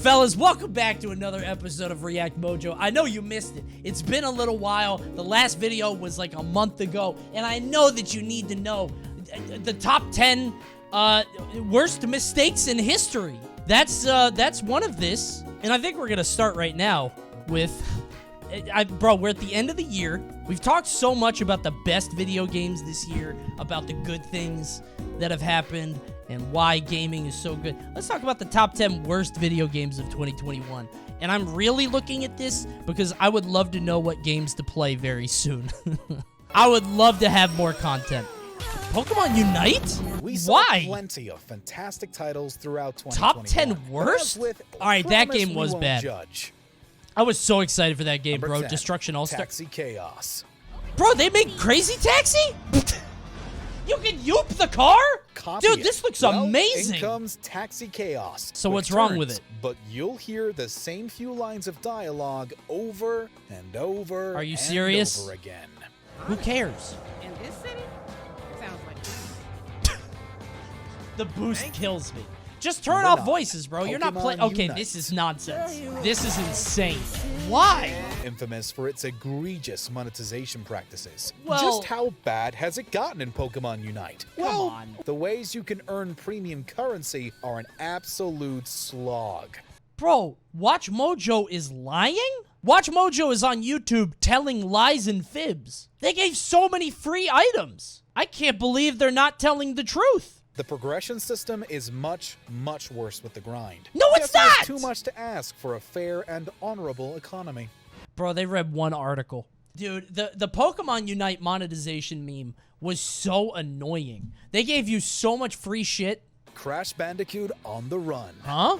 Fellas, welcome back to another episode of ReactMojo. I know you missed it. It's been a little while. The last video was like a month ago, and I know that you need to know the top 10 worst mistakes in history. That's one of this, and I think we're gonna start right now with, bro, we're at the end of the year. We've talked so much about the best video games this year, about the good things that have happened, and why gaming is so good. Let's talk about the top 10 worst video games of 2021. And I'm really looking at this because I would love to know what games to play very soon. I would love to have more content. Pokemon Unite? We saw plenty of fantastic titles throughout 2021. Top 10 worst? Alright, that game was bad. I was so excited for that game, bro. 10, Destruction All-Star. Taxi Chaos. Bro, they make Crazy Taxi? You can yoop the car? Dude, this looks amazing. In comes Taxi Chaos. So what's wrong with it? But you'll hear the same few lines of dialogue over and over. Are you serious? Over again. Who cares? In this city? Sounds like the boost kills me. Just turn off voices, bro. You're not playing. Okay, this is nonsense. This is insane. Why? Infamous for its egregious monetization practices. Well, just how bad has it gotten in Pokemon Unite? Come on. The ways you can earn premium currency are an absolute slog. Bro, WatchMojo is lying? WatchMojo is on YouTube telling lies and fibs. They gave so many free items. I can't believe they're not telling the truth. The progression system is much, much worse with the grind. No, it's not! Too much to ask for a fair and honorable economy. Bro, they read one article. Dude, the Pokemon Unite monetization meme was so annoying. They gave you so much free shit. Crash Bandicoot on the run. Huh?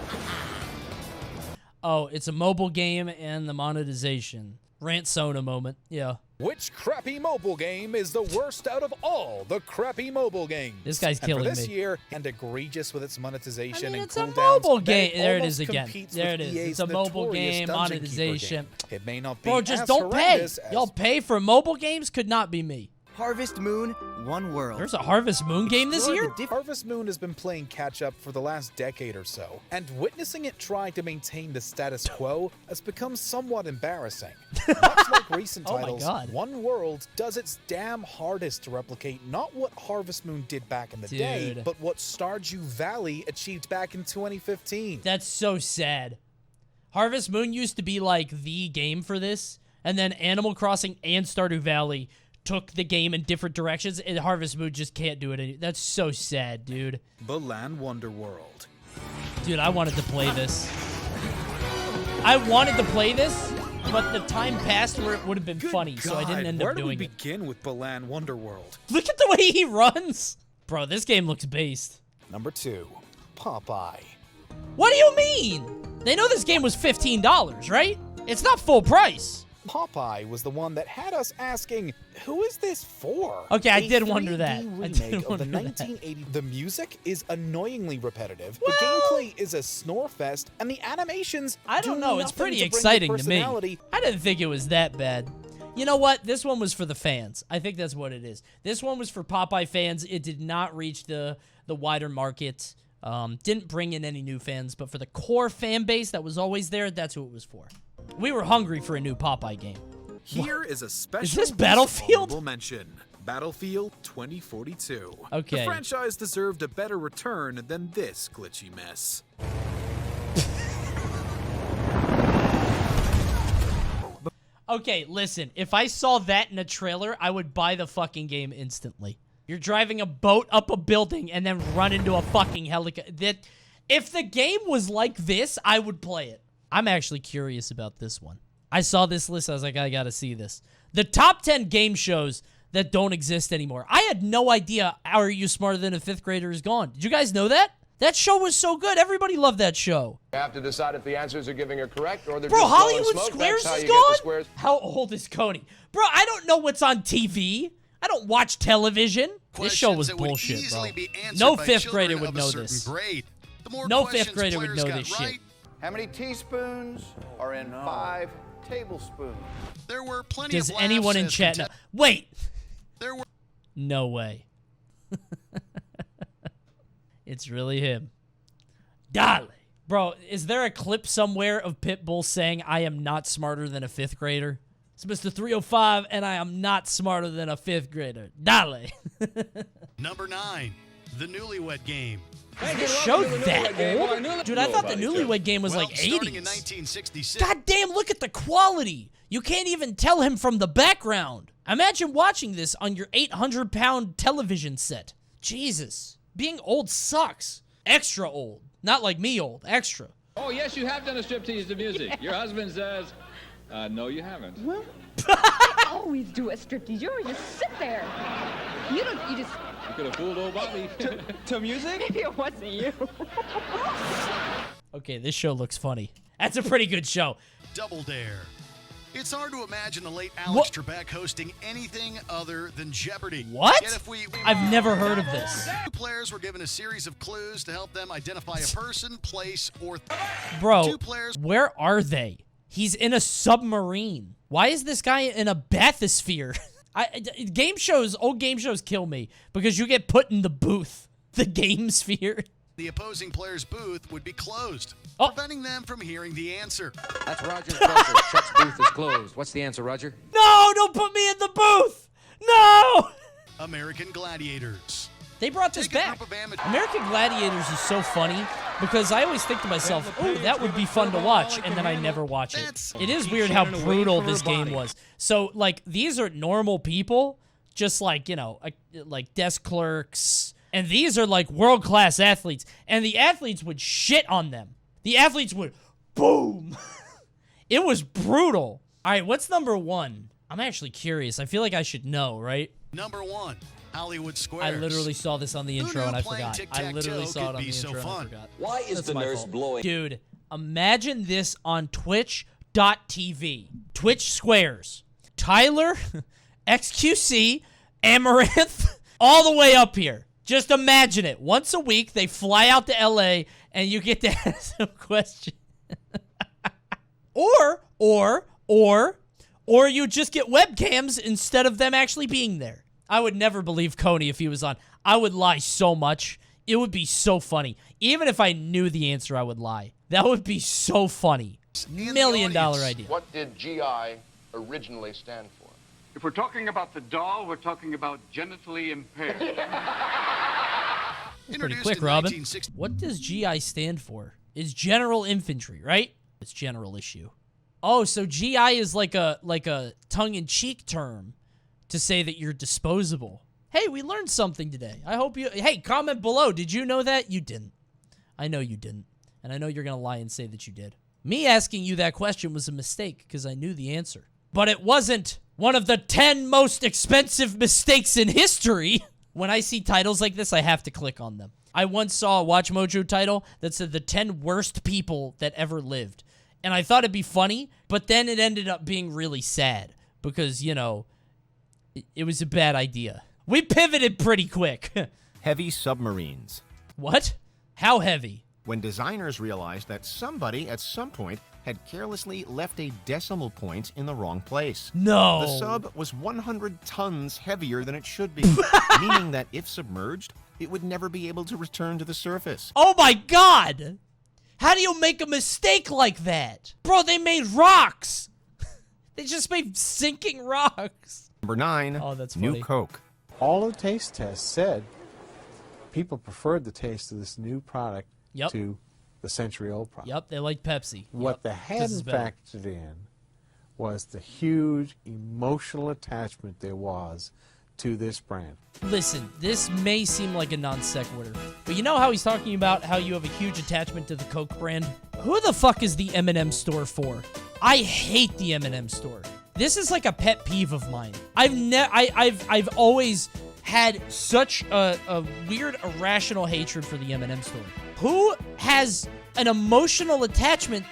Oh, it's a mobile game and the monetization. Rant Sona moment, yeah. Which crappy mobile game is the worst out of all the crappy mobile games? This guy's killing me. And for this year, and egregious with its monetization I mean, and it's a cooldowns, mobile game. There it is again. There it is. EA's It's a mobile game, Dungeon monetization. Game. It may not be Bro, just as don't pay. horrendous as Y'all pay for mobile games? Could not be me. Harvest Moon, One World. There's a Harvest Moon game this year? Harvest Moon has been playing catch-up for the last decade or so, and witnessing it try to maintain the status quo has become somewhat embarrassing. Much like recent titles, One World does its damn hardest to replicate not what Harvest Moon did back in the day, but what Stardew Valley achieved back in 2015. That's so sad. Harvest Moon used to be like the game for this, and then Animal Crossing and Stardew Valley took the game in different directions, and Harvest Moon just can't do it anymore. That's so sad, dude. Balan Wonderworld. Dude, I wanted to play this. I wanted to play this, but the time passed where it would have been funny, so I didn't end up doing it. Where do we begin with Balan Wonderworld? Look at the way he runs! Bro, this game looks based. Number 2, Popeye. What do you mean? They know this game was $15, right? It's not full price. Popeye was the one that had us asking, who is this for? Okay, I did wonder that. Remake of the 1980. The music is annoyingly repetitive. The gameplay is a snore fest, and the animations I don't know. It's pretty exciting to me. I didn't think it was that bad. You know what? This one was for the fans. I think that's what it is. This one was for Popeye fans. It did not reach the wider market. Didn't bring in any new fans, but for the core fan base that was always there, that's who it was for. We were hungry for a new Popeye game. Here is a special. Is this Battlefield? Mention Battlefield 2042. Okay. The franchise deserved a better return than this glitchy mess. Okay, listen. If I saw that in a trailer, I would buy the fucking game instantly. You're driving a boat up a building and then run into a fucking helicopter. If the game was like this, I would play it. I'm actually curious about this one. I saw this list. I was like, I gotta see this. The top 10 game shows that don't exist anymore. I had no idea Are You Smarter Than a Fifth Grader is gone. Did you guys know that? That show was so good. Everybody loved that show. You have to decide if the answers are giving are correct or they're Bro, just Hollywood smoke. Squares That's is how gone? the squares. How old is Coney? Bro, I don't know what's on TV. I don't watch television. This show was bullshit, bro. No fifth grader would know this. No fifth grader would know this shit. How many teaspoons are in 5 tablespoons? There were plenty Does of anyone in chat know? Wait. There were no way. It's really him. Dale. Bro, is there a clip somewhere of Pitbull saying, I am not smarter than a 5th grader? It's Mr. 305, and I am not smarter than a 5th grader. Dale. Number 9, the Newlywed Game. Is this show that old? Dude, I thought the Newlywed Game was like 80s. Starting in 1966. God damn, look at the quality. You can't even tell him from the background. Imagine watching this on your 800-pound television set. Jesus. Being old sucks. Extra old. Not like me old. Extra. Oh, yes, you have done a striptease to music. Your husband says, no, you haven't. Well, I always do a striptease. You always just sit there. You just... You could have fooled old Bobby. to music? Maybe it wasn't you. Okay, this show looks funny. That's a pretty good show. Double Dare. It's hard to imagine the late Alex Trebek hosting anything other than Jeopardy! What? Yet if we... I've never heard of this. 2 players were given a series of clues to help them identify a person, place, or... Bro, 2 players... where are they? He's in a submarine. Why is this guy in a bathysphere? Old game shows kill me because you get put in the booth, the game sphere. The opposing player's booth would be closed, Oh. preventing them from hearing the answer. That's Roger's buzzer. Chuck's booth is closed. What's the answer, Roger? No, don't put me in the booth. No. American Gladiators. They brought this back. American Gladiators is so funny because I always think to myself, oh, that would be fun to watch, and then I never watch it. It is weird how brutal this game was. So, like, these are normal people, just like, you know, like desk clerks, and these are like world-class athletes, and the athletes would shit on them. The athletes would, boom. It was brutal. All right, what's number 1? I'm actually curious. I feel like I should know, right? Number 1, Hollywood Squares. I literally saw this on the intro and I forgot. I literally saw it on the intro and I forgot. Why is the nurse blowing? Dude, imagine this on Twitch.tv. Twitch Squares. Tyler, XQC, Amaranth, all the way up here. Just imagine it. Once a week, they fly out to LA and you get to ask them questions. Or you just get webcams instead of them actually being there. I would never believe Coney if he was on. I would lie so much. It would be so funny. Even if I knew the answer, I would lie. That would be so funny. $1 million idea. What did GI originally stand for? If we're talking about the doll, we're talking about genitally impaired. Pretty quick, Robin. What does GI stand for? It's General Infantry, right? It's general issue. Oh, so GI is like a tongue-in-cheek term to say that you're disposable. Hey, we learned something today. I hope you... Hey, comment below. Did you know that? You didn't. I know you didn't. And I know you're going to lie and say that you did. Me asking you that question was a mistake because I knew the answer. But it wasn't one of the 10 most expensive mistakes in history. When I see titles like this, I have to click on them. I once saw a WatchMojo title that said the 10 worst people that ever lived. And I thought it'd be funny, but then it ended up being really sad because, you know, it was a bad idea. We pivoted pretty quick. Heavy submarines. What? How heavy? When designers realized that somebody at some point had carelessly left a decimal point in the wrong place. No. The sub was 100 tons heavier than it should be, meaning that if submerged, it would never be able to return to the surface. Oh my God! How do you make a mistake like that? Bro, they made rocks! They just made sinking rocks. Number 9, oh, that's funny. New Coke. All the taste tests said people preferred the taste of this new product to the century-old product. Yep, they liked Pepsi. What they hadn't factored in was the huge emotional attachment there was to this brand. Listen, this may seem like a non sequitur, but you know how he's talking about how you have a huge attachment to the Coke brand? Who the fuck is the M&M store for? I hate the M&M store. This is like a pet peeve of mine. I've always had such a weird, irrational hatred for the M&M store. Who has an emotional attachment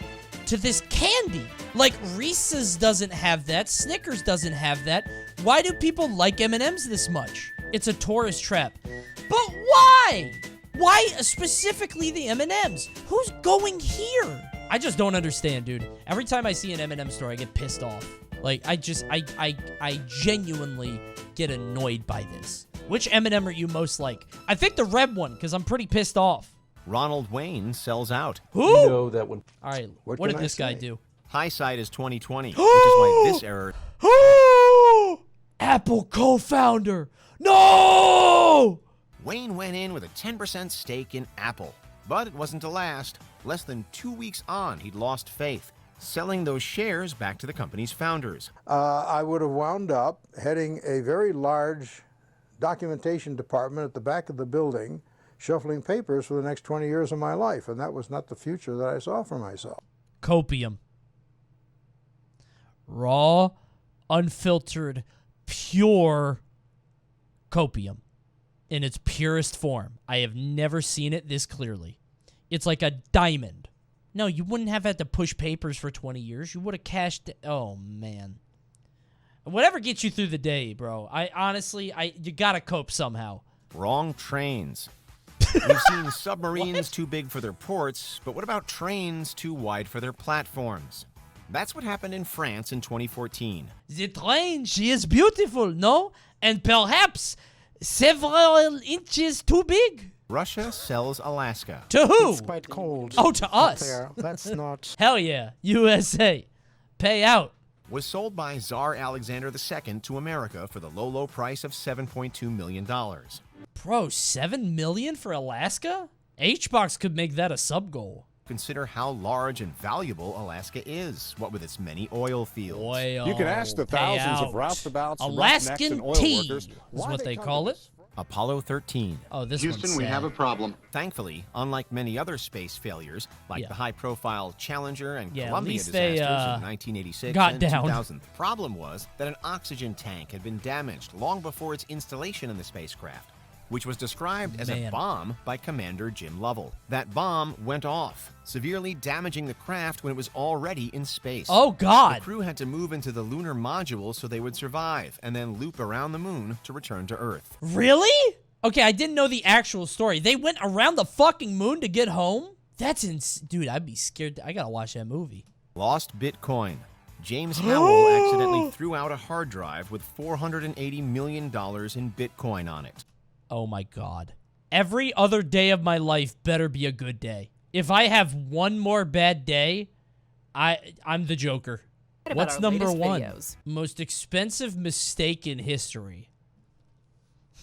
to this candy? Like, Reese's doesn't have that. Snickers doesn't have that. Why do people like M&Ms this much? It's a tourist trap. But why? Why specifically the M&Ms? Who's going here? I just don't understand, dude. Every time I see an M&M store, I get pissed off. Like, I genuinely get annoyed by this. Which M&M are you most like? I think the red one, because I'm pretty pissed off. Ronald Wayne sells out. Who? You know that when. All right, what can did I this guy say? do? Hindsight is 2020, which is why this error. Apple co-founder. No! Wayne went in with a 10% stake in Apple, but it wasn't to last. Less than 2 weeks on, he'd lost faith, selling those shares back to the company's founders. I would have wound up heading a very large documentation department at the back of the building, shuffling papers for the next 20 years of my life, and that was not the future that I saw for myself. Copium. Raw, unfiltered, pure copium in its purest form. I have never seen it this clearly. It's like a diamond. No, you wouldn't have had to push papers for 20 years. You would have cashed it. Oh, man. Whatever gets you through the day, bro. You gotta cope somehow. Wrong trains. We've seen submarines too big for their ports, but what about trains too wide for their platforms? That's what happened in France in 2014. The train, she is beautiful, no? And perhaps several inches too big. Russia sells Alaska. To who? It's quite cold. Oh, to us. There. That's not. Hell yeah. USA. Pay out. Was sold by Tsar Alexander II to America for the low price of $7.2 million. Bro, $7 million for Alaska? HBox could make that a sub-goal. Consider how large and valuable Alaska is, what with its many oil fields. Oil. You can ask the thousands of roustabouts, roughnecks, and Alaskan oil tea workers is why what they come call to it. this. Apollo 13. Oh, this Houston, one's we sad. have a problem. Thankfully, unlike many other space failures, like the high-profile Challenger and Yeah, at Columbia least disasters they, in 1986 got and down. 2000, the problem was that an oxygen tank had been damaged long before its installation in the spacecraft, which was described as a bomb by Commander Jim Lovell. That bomb went off, severely damaging the craft when it was already in space. Oh, God. The crew had to move into the lunar module so they would survive, and then loop around the moon to return to Earth. Really? Okay, I didn't know the actual story. They went around the fucking moon to get home? That's dude, I'd be scared. I gotta watch that movie. Lost Bitcoin. James Howell accidentally threw out a hard drive with $480 million in Bitcoin on it. Oh my God. Every other day of my life better be a good day. If I have one more bad day, I'm the Joker. What's number one? Videos? Most expensive mistake in history.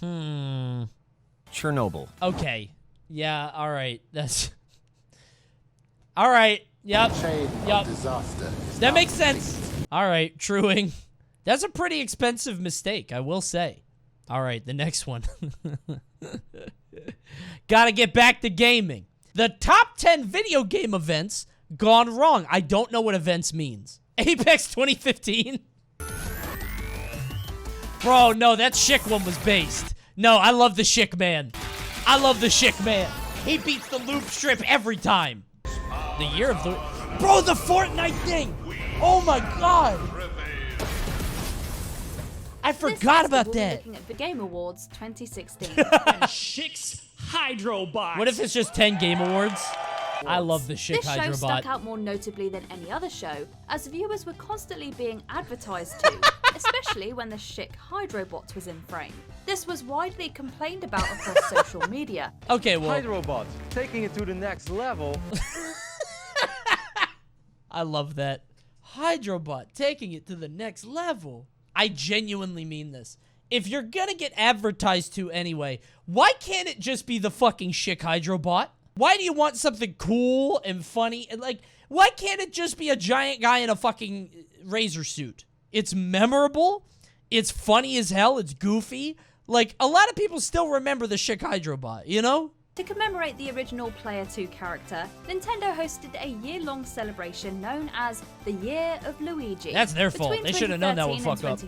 Chernobyl. Okay. Yeah, all right. That's... All right. Yep. Yep. That makes sense. All right, truing. That's a pretty expensive mistake, I will say. All right, the next one. Gotta get back to gaming. The top 10 video game events gone wrong. I don't know what events means. Apex 2015? Bro, no, that Schick one was based. No, I love the Schick man. I love the Schick man. He beats the loop strip every time. The year of the... Bro, the Fortnite thing! Oh my God! I forgot about that. Looking at the Game Awards 2016. Schick's Hydrobot. What if it's just 10 Game Awards? I love the Schick This show Hydrobot. stuck out more notably than any other show, as viewers were constantly being advertised to, especially when the Schick Hydrobot was in frame. This was widely complained about across social media. Okay, well... Hydrobot, taking it to the next level. I love that. Hydrobot, taking it to the next level. I genuinely mean this. If you're gonna get advertised to anyway, why can't it just be the fucking Schick Hydrobot? Why do you want something cool and funny? And like, why can't it just be a giant guy in a fucking razor suit? It's memorable. It's funny as hell. It's goofy. Like, a lot of people still remember the Schick Hydrobot, you know? To commemorate the original Player 2 character, Nintendo hosted a year-long celebration known as the Year of Luigi. That's their fault. They should have known that would fuck up.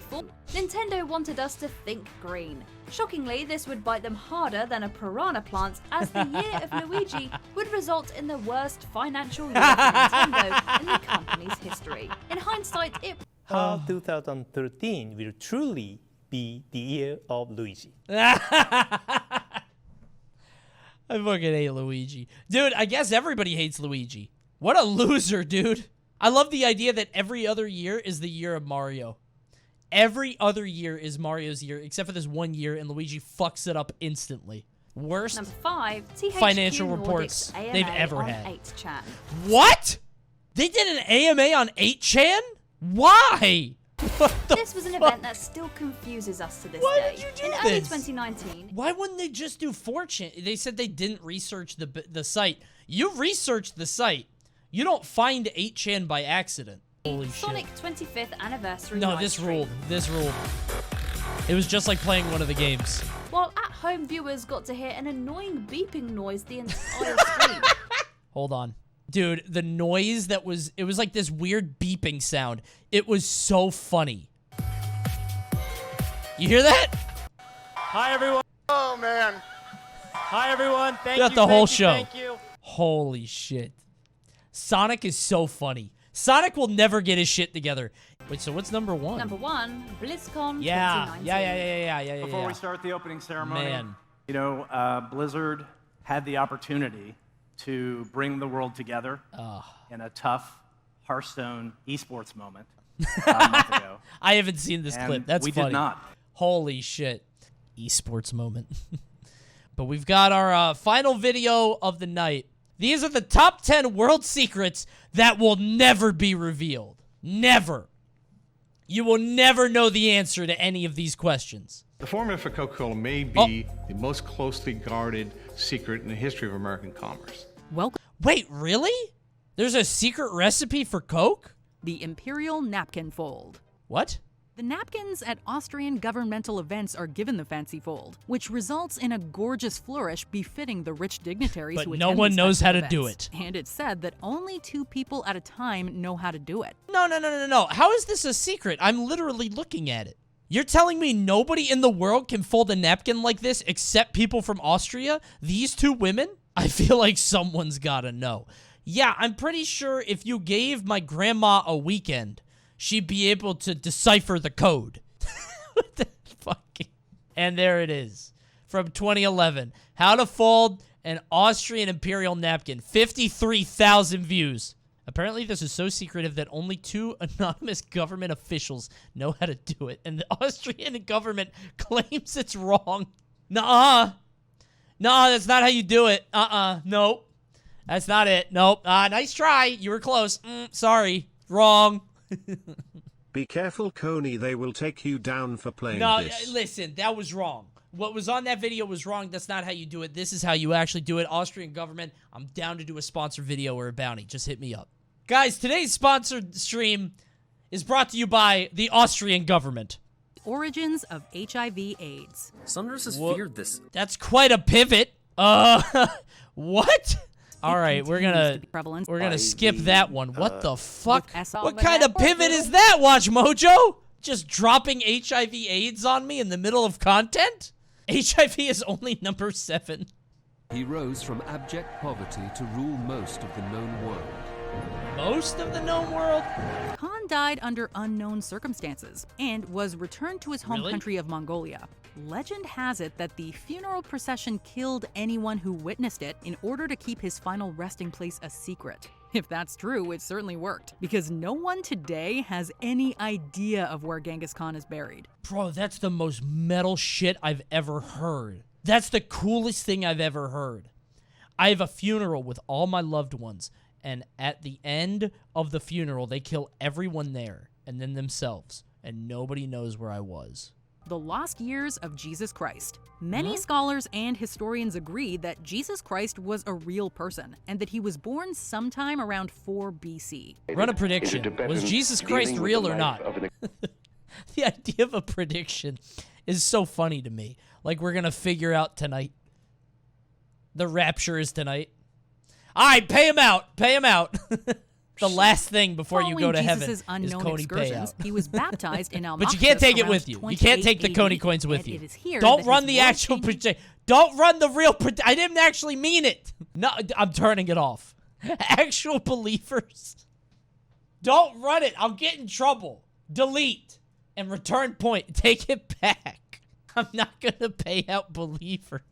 Nintendo wanted us to think green. Shockingly, this would bite them harder than a piranha plant, as the Year of Luigi would result in the worst financial year for Nintendo in the company's history. In hindsight, it... 2013 will truly be the year of Luigi. I fucking hate Luigi. Dude, I guess everybody hates Luigi. What a loser, dude. I love the idea that every other year is the year of Mario. Every other year is Mario's year, except for this one year, and Luigi fucks it up instantly. Worst Number 5, THQ financial Nordics reports AMA they've ever on had. 8chan. What? They did an AMA on 8chan? Why? This was an event that still confuses us to this day. Why did you do In this? early 2019, Why wouldn't they just do 4chan? They said they didn't research the site. You researched the site. You don't find 8chan by accident. Holy Sonic shit. 25th anniversary No, live this stream. ruled. This ruled. It was just like playing one of the games. While at-home viewers got to hear an annoying beeping noise the entire stream. Hold on. Dude, the noise that was... It was like this weird beeping sound. It was so funny. You hear that? Hi, everyone. Oh, man. Hi, everyone. Thank Got you. the whole Thank you, show. Thank you. Holy shit. Sonic is so funny. Sonic will never get his shit together. Wait, so what's number 1? Number 1, BLIZZCON Yeah. 2019. Yeah. Before we start the opening ceremony, Man. you know, Blizzard had the opportunity to bring the world together in a tough Hearthstone esports moment a month ago. I haven't seen this clip. That's we funny. did not. Holy shit. Esports moment. But we've got our final video of the night. These are the top 10 world secrets that will never be revealed. Never. You will never know the answer to any of these questions. The formula for Coca-Cola may be the most closely guarded secret in the history of American commerce. Welcome. Wait, really? There's a secret recipe for Coke? The Imperial Napkin Fold. What? The napkins at Austrian governmental events are given the fancy fold, which results in a gorgeous flourish befitting the rich dignitaries But who no attend one these knows how to festive do events. it. And it's said that only 2 people at a time know how to do it. No. How is this a secret? I'm literally looking at it. You're telling me nobody in the world can fold a napkin like this except people from Austria? These 2 women? I feel like someone's gotta know. Yeah, I'm pretty sure if you gave my grandma a weekend, she'd be able to decipher the code. What the fucking... And there it is. From 2011. How to fold an Austrian imperial napkin. 53,000 views. Apparently, this is so secretive that only 2 anonymous government officials know how to do it. And the Austrian government claims it's wrong. Nuh-uh. Nuh-uh, that's not how you do it. Nope. That's not it. Nope. Nice try. You were close. Sorry. Wrong. Be careful, Coney. They will take you down for playing No, this. listen. That was wrong. What was on that video was wrong. That's not how you do it. This is how you actually do it. Austrian government, I'm down to do a sponsored video or a bounty. Just hit me up. Guys, today's sponsored stream is brought to you by the Austrian government. Origins of HIV/AIDS. Sunris has feared this. That's quite a pivot. What? All right, we're gonna skip that one. What the fuck? What kind of pivot is that, WatchMojo? Just dropping HIV/AIDS on me in the middle of content? HIV is only number 7. He rose from abject poverty to rule most of the known world. Most of the known world? Khan died under unknown circumstances and was returned to his home country of Mongolia. Legend has it that the funeral procession killed anyone who witnessed it in order to keep his final resting place a secret. If that's true, it certainly worked, because no one today has any idea of where Genghis Khan is buried. Bro, that's the most metal shit I've ever heard. That's the coolest thing I've ever heard. I have a funeral with all my loved ones, and at the end of the funeral, they kill everyone there, and then themselves, and nobody knows where I was. The lost years of Jesus Christ. Many scholars and historians agree that Jesus Christ was a real person, and that he was born sometime around 4 BC. Run a prediction. Was Jesus Christ real or not? The idea of a prediction is so funny to me. Like, we're gonna figure out tonight. The rapture is tonight. All right, pay him out. Pay him out. The last thing before you go to heaven is Coney payout. He was baptized in But you can't take it with you. You can't take the Coney coins with you. Don't run the actual prediction. Don't run the real prediction. I didn't actually mean it. No, I'm turning it off. Actual believers. Don't run it. I'll get in trouble. Delete and return point. Take it back. I'm not going to pay out believers.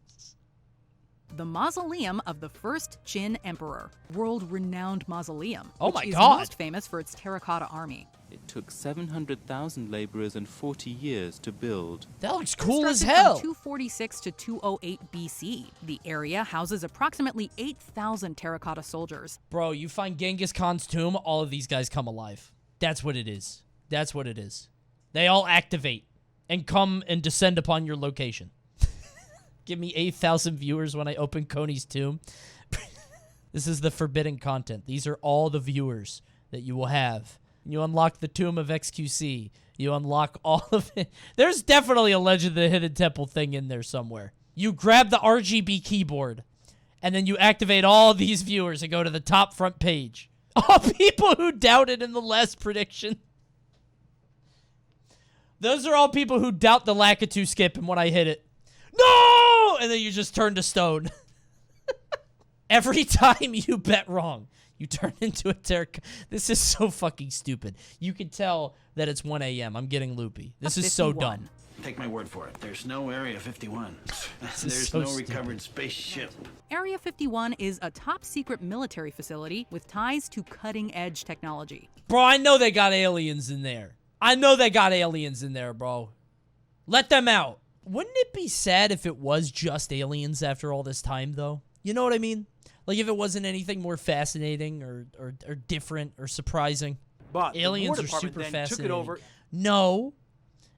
The mausoleum of the first Qin emperor, world-renowned mausoleum, Oh which my is God. most famous for its terracotta army. It took 700,000 laborers and 40 years to build. That looks cool as Constructed hell. From 246 to 208 BC, the area houses approximately 8,000 terracotta soldiers. Bro, you find Genghis Khan's tomb, all of these guys come alive. That's what it is. That's what it is. They all activate and come and descend upon your location. Give me 8,000 viewers when I open Coney's tomb. This is the forbidden content. These are all the viewers that you will have. You unlock the Tomb of XQC. You unlock all of it. There's definitely a Legend of the Hidden Temple thing in there somewhere. You grab the RGB keyboard, and then you activate all these viewers and go to the top front page. All people who doubted in the last prediction. Those are all people who doubt the Lakitu skip and when I hit it. No! And then you just turn to stone. Every time you bet wrong, you turn into a terracotta. This is so fucking stupid. You can tell that it's 1 a.m. I'm getting loopy. This is so dumb. Take my word for it. There's no Area 51. There's no recovered spaceship. Area 51 is a top-secret military facility with ties to cutting-edge technology. Bro, I know they got aliens in there. I know they got aliens in there, bro. Let them out. Wouldn't it be sad if it was just aliens after all this time, though? You know what I mean? Like, if it wasn't anything more fascinating or different or surprising. But aliens the War are super Department then took fascinating. it over. No.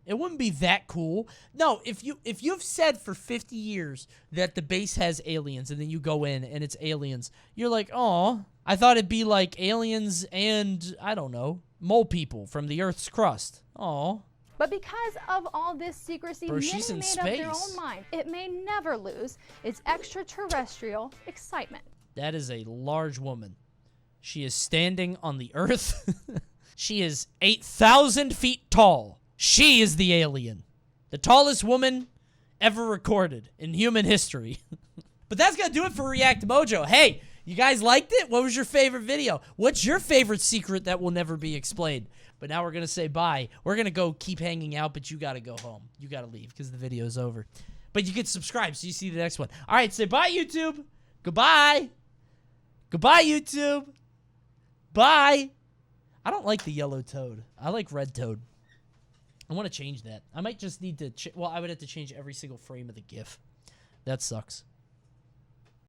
It wouldn't be that cool. No, if you've said for 50 years that the base has aliens and then you go in and it's aliens, you're like, "Oh, I thought it'd be like aliens and I don't know, mole people from the Earth's crust." Oh. But because of all this secrecy, Bro, many she's in made up their space. own mind. It may never lose its extraterrestrial excitement. That is a large woman. She is standing on the Earth. She is 8,000 feet tall. She is the alien. The tallest woman ever recorded in human history. But that's going to do it for ReactMojo. Hey, you guys liked it? What was your favorite video? What's your favorite secret that will never be explained? But now we're going to say bye. We're going to go keep hanging out, but you got to go home. You got to leave because the video is over. But you can subscribe so you see the next one. All right, say bye, YouTube. Goodbye. Goodbye, YouTube. Bye. I don't like the yellow toad. I like red toad. I want to change that. I might just need to... well, I would have to change every single frame of the GIF. That sucks.